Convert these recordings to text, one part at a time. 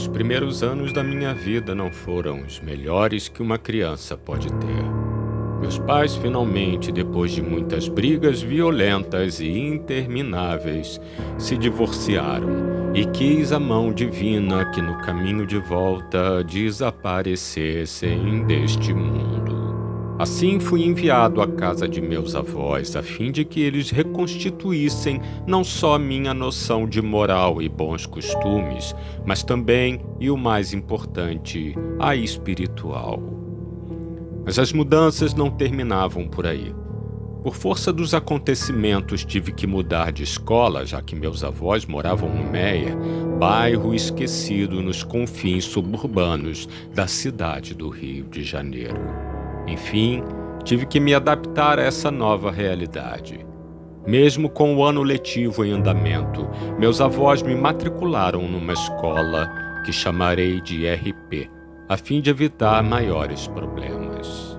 Os primeiros anos da minha vida não foram os melhores que uma criança pode ter. Meus pais finalmente, depois de muitas brigas violentas e intermináveis, se divorciaram e quis a mão divina que no caminho de volta desaparecessem deste mundo. Assim fui enviado à casa de meus avós a fim de que eles reconstituíssem não só minha noção de moral e bons costumes, mas também, e o mais importante, a espiritual. Mas as mudanças não terminavam por aí. Por força dos acontecimentos, tive que mudar de escola, já que meus avós moravam no Meia, bairro esquecido nos confins suburbanos da cidade do Rio de Janeiro. Enfim, tive que me adaptar a essa nova realidade. Mesmo com o ano letivo em andamento, meus avós me matricularam numa escola que chamarei de RP, a fim de evitar maiores problemas.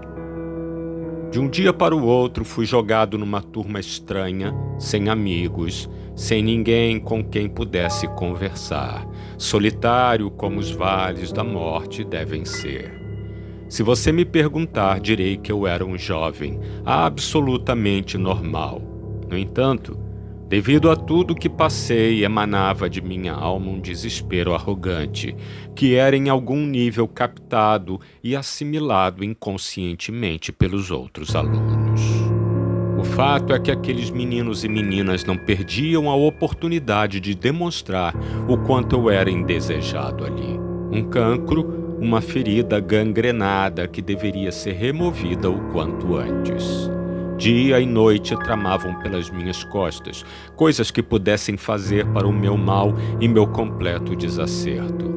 De um dia para o outro, fui jogado numa turma estranha, sem amigos, sem ninguém com quem pudesse conversar, solitário como os vales da morte devem ser. Se você me perguntar, direi que eu era um jovem absolutamente normal. No entanto, devido a tudo que passei, emanava de minha alma um desespero arrogante, que era em algum nível captado e assimilado inconscientemente pelos outros alunos. O fato é que aqueles meninos e meninas não perdiam a oportunidade de demonstrar o quanto eu era indesejado ali. Um cancro, uma ferida gangrenada que deveria ser removida o quanto antes. Dia e noite tramavam pelas minhas costas, coisas que pudessem fazer para o meu mal e meu completo desacerto.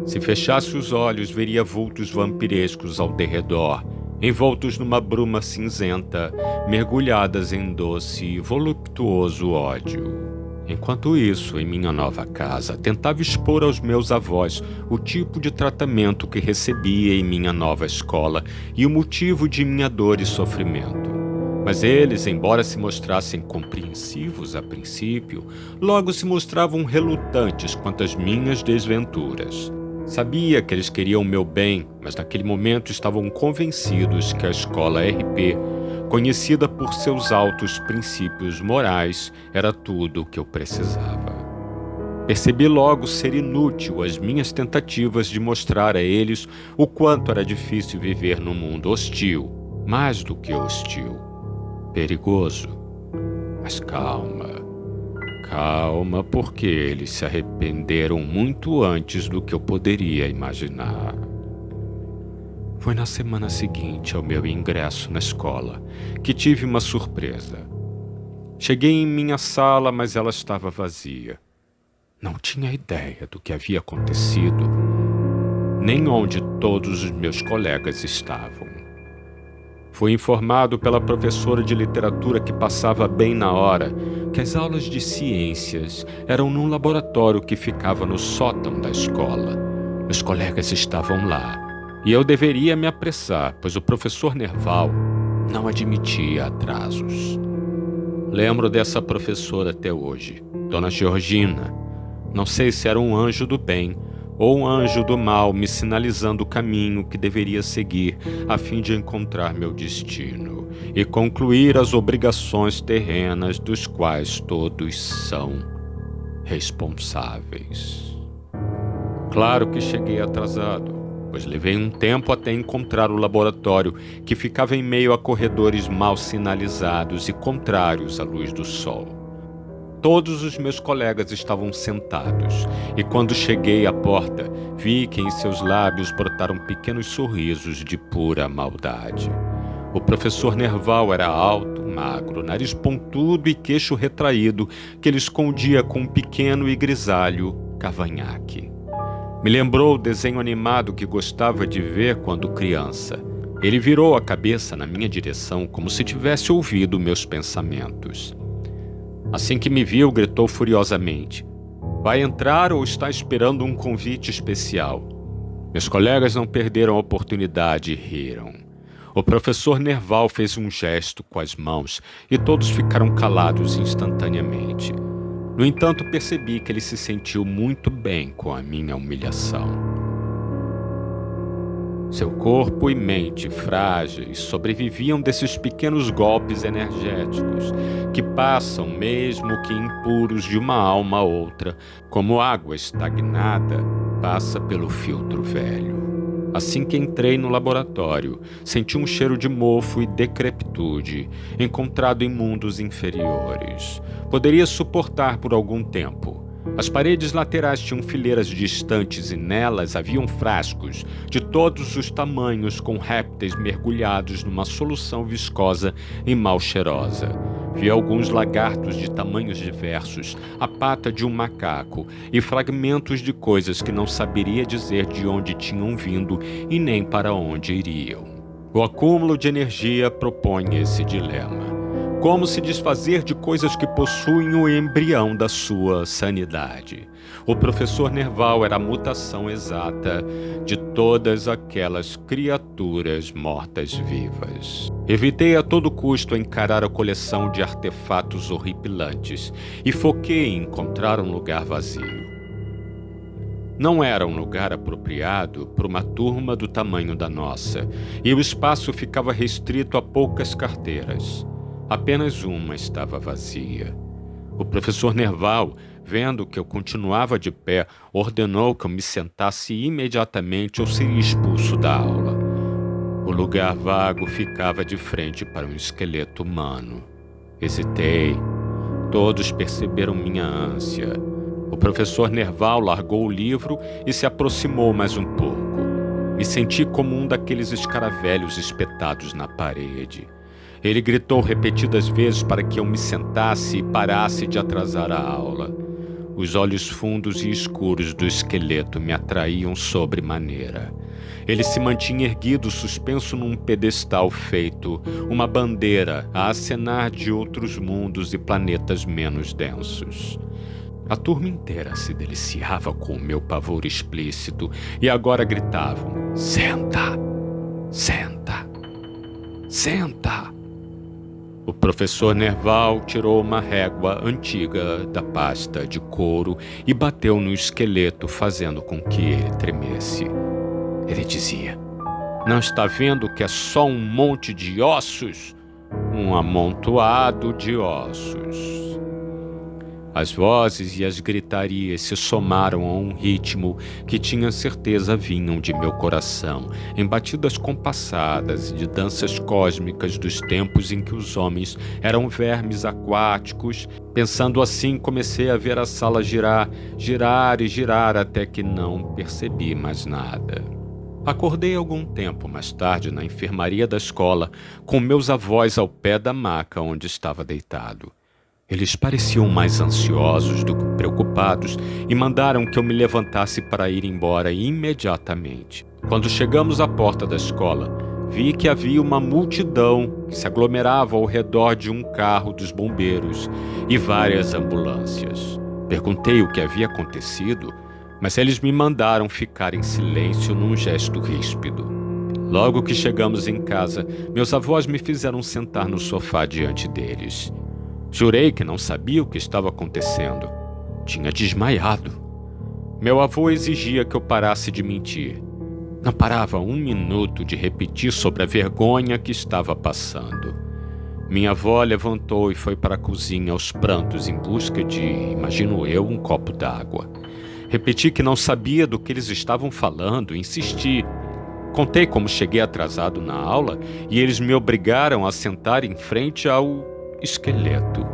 Se fechasse os olhos, veria vultos vampirescos ao derredor, envoltos numa bruma cinzenta, mergulhadas em doce e voluptuoso ódio. Enquanto isso, em minha nova casa, tentava expor aos meus avós o tipo de tratamento que recebia em minha nova escola e o motivo de minha dor e sofrimento. Mas eles, embora se mostrassem compreensivos a princípio, logo se mostravam relutantes quanto às minhas desventuras. Sabia que eles queriam o meu bem, mas naquele momento estavam convencidos que a escola RP, conhecida por seus altos princípios morais, era tudo o que eu precisava. Percebi logo ser inútil as minhas tentativas de mostrar a eles o quanto era difícil viver num mundo hostil, mais do que hostil, perigoso. Mas calma, porque eles se arrependeram muito antes do que eu poderia imaginar. Foi na semana seguinte ao meu ingresso na escola que tive uma surpresa. Cheguei em minha sala, mas ela estava vazia. Não tinha ideia do que havia acontecido, nem onde todos os meus colegas estavam. Fui informado pela professora de literatura que passava bem na hora que as aulas de ciências eram num laboratório que ficava no sótão da escola. Meus colegas estavam lá. E eu deveria me apressar, pois o professor Nerval não admitia atrasos. Lembro dessa professora até hoje, Dona Georgina. Não sei se era um anjo do bem ou um anjo do mal me sinalizando o caminho que deveria seguir a fim de encontrar meu destino e concluir as obrigações terrenas dos quais todos são responsáveis. Claro que cheguei atrasado, pois levei um tempo até encontrar o laboratório, que ficava em meio a corredores mal sinalizados e contrários à luz do sol. Todos os meus colegas estavam sentados, e quando cheguei à porta, vi que em seus lábios brotaram pequenos sorrisos de pura maldade. O professor Nerval era alto, magro, nariz pontudo e queixo retraído, que ele escondia com um pequeno e grisalho cavanhaque. Me lembrou o desenho animado que gostava de ver quando criança. Ele virou a cabeça na minha direção como se tivesse ouvido meus pensamentos. Assim que me viu, gritou furiosamente: "Vai entrar ou está esperando um convite especial?" Meus colegas não perderam a oportunidade e riram. O professor Nerval fez um gesto com as mãos e todos ficaram calados instantaneamente. No entanto, percebi que ele se sentiu muito bem com a minha humilhação. Seu corpo e mente frágeis sobreviviam desses pequenos golpes energéticos que passam, mesmo que impuros, de uma alma a outra, como água estagnada passa pelo filtro velho. Assim que entrei no laboratório, senti um cheiro de mofo e decrepitude, encontrado em mundos inferiores. Poderia suportar por algum tempo. As paredes laterais tinham fileiras distantes e nelas haviam frascos de todos os tamanhos com répteis mergulhados numa solução viscosa e mal cheirosa. Vi alguns lagartos de tamanhos diversos, a pata de um macaco e fragmentos de coisas que não saberia dizer de onde tinham vindo e nem para onde iriam. O acúmulo de energia propõe esse dilema. Como se desfazer de coisas que possuem o embrião da sua sanidade. O professor Nerval era a mutação exata de todas aquelas criaturas mortas-vivas. Evitei a todo custo encarar a coleção de artefatos horripilantes e foquei em encontrar um lugar vazio. Não era um lugar apropriado para uma turma do tamanho da nossa, e o espaço ficava restrito a poucas carteiras. Apenas uma estava vazia. O professor Nerval, vendo que eu continuava de pé, ordenou que eu me sentasse imediatamente ou seria expulso da aula. O lugar vago ficava de frente para um esqueleto humano. Hesitei. Todos perceberam minha ânsia. O professor Nerval largou o livro e se aproximou mais um pouco. Me senti como um daqueles escaravelhos espetados na parede. Ele gritou repetidas vezes para que eu me sentasse e parasse de atrasar a aula. Os olhos fundos e escuros do esqueleto me atraíam sobremaneira. Ele se mantinha erguido, suspenso num pedestal feito uma bandeira a acenar de outros mundos e planetas menos densos. A turma inteira se deliciava com o meu pavor explícito e agora gritavam: "Senta! Senta! Senta!" O professor Nerval tirou uma régua antiga da pasta de couro e bateu no esqueleto, fazendo com que ele tremesse. Ele dizia: "Não está vendo que é só um monte de ossos? Um amontoado de ossos." As vozes e as gritarias se somaram a um ritmo que tinha certeza vinham de meu coração, em batidas compassadas de danças cósmicas dos tempos em que os homens eram vermes aquáticos. Pensando assim, comecei a ver a sala girar, girar e girar até que não percebi mais nada. Acordei algum tempo mais tarde na enfermaria da escola, com meus avós ao pé da maca onde estava deitado. Eles pareciam mais ansiosos do que preocupados e mandaram que eu me levantasse para ir embora imediatamente. Quando chegamos à porta da escola, vi que havia uma multidão que se aglomerava ao redor de um carro dos bombeiros e várias ambulâncias. Perguntei o que havia acontecido, mas eles me mandaram ficar em silêncio num gesto ríspido. Logo que chegamos em casa, meus avós me fizeram sentar no sofá diante deles. Jurei que não sabia o que estava acontecendo. Tinha desmaiado. Meu avô exigia que eu parasse de mentir. Não parava um minuto de repetir sobre a vergonha que estava passando. Minha avó levantou e foi para a cozinha aos prantos em busca de, imagino eu, um copo d'água. Repeti que não sabia do que eles estavam falando e insisti. Contei como cheguei atrasado na aula e eles me obrigaram a sentar em frente ao esqueleto.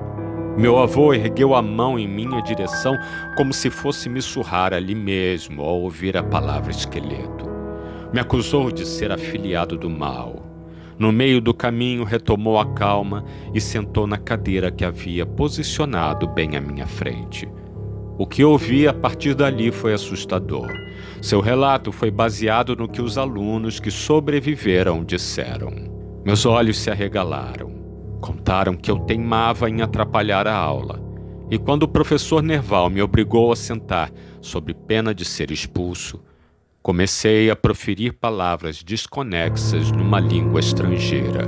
Meu avô ergueu a mão em minha direção como se fosse me surrar ali mesmo ao ouvir a palavra esqueleto. Me acusou de ser afiliado do mal. No meio do caminho retomou a calma e sentou na cadeira que havia posicionado bem à minha frente. O que ouvi a partir dali foi assustador. Seu relato foi baseado no que os alunos que sobreviveram disseram. Meus olhos se arregalaram. Contaram que eu teimava em atrapalhar a aula, e quando o professor Nerval me obrigou a sentar sob pena de ser expulso, Comecei a proferir palavras desconexas numa língua estrangeira,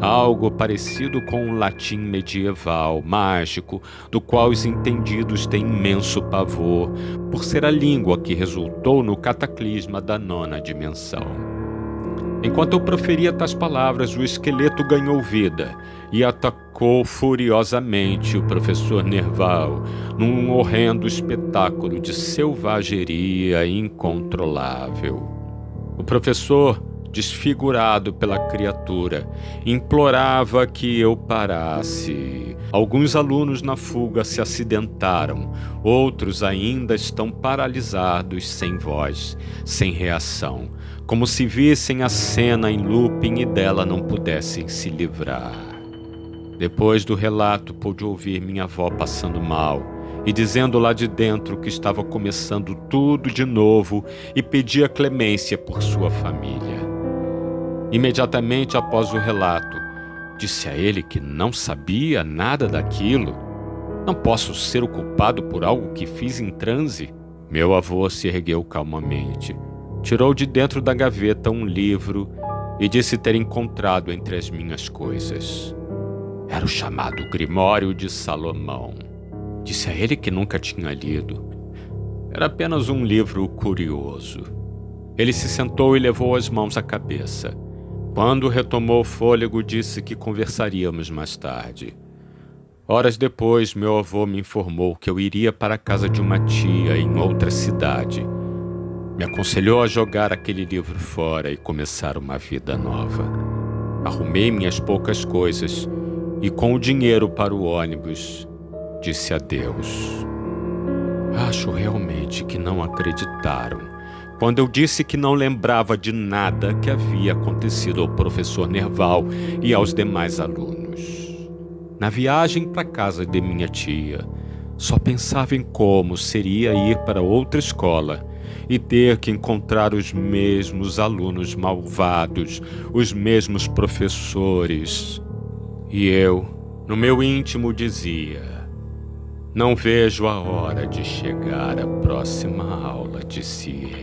algo parecido com um latim medieval, mágico, do qual os entendidos têm imenso pavor, por ser a língua que resultou no cataclisma da nona dimensão. Enquanto eu proferia tais palavras, o esqueleto ganhou vida e atacou furiosamente o professor Nerval num horrendo espetáculo de selvageria incontrolável. O professor, desfigurado pela criatura, implorava que eu parasse. Alguns alunos na fuga se acidentaram, outros ainda estão paralisados, sem voz, sem reação, como se vissem a cena em looping e dela não pudessem se livrar. Depois do relato, pude ouvir minha avó passando mal e dizendo lá de dentro que estava começando tudo de novo e pedia clemência por sua família. Imediatamente após o relato, disse a ele que não sabia nada daquilo. Não posso ser o culpado por algo que fiz em transe. Meu avô se ergueu calmamente, tirou de dentro da gaveta um livro e disse ter encontrado entre as minhas coisas. Era o chamado Grimório de Salomão. Disse a ele que nunca tinha lido. Era apenas um livro curioso. Ele se sentou e levou as mãos à cabeça. Quando retomou o fôlego, disse que conversaríamos mais tarde. Horas depois, meu avô me informou que eu iria para a casa de uma tia em outra cidade. Me aconselhou a jogar aquele livro fora e começar uma vida nova. Arrumei minhas poucas coisas e, com o dinheiro para o ônibus, disse adeus. Acho realmente que não acreditaram quando eu disse que não lembrava de nada que havia acontecido ao professor Nerval e aos demais alunos. Na viagem para a casa de minha tia, só pensava em como seria ir para outra escola e ter que encontrar os mesmos alunos malvados, os mesmos professores. E eu, no meu íntimo, dizia: não vejo a hora de chegar à próxima aula de ciências.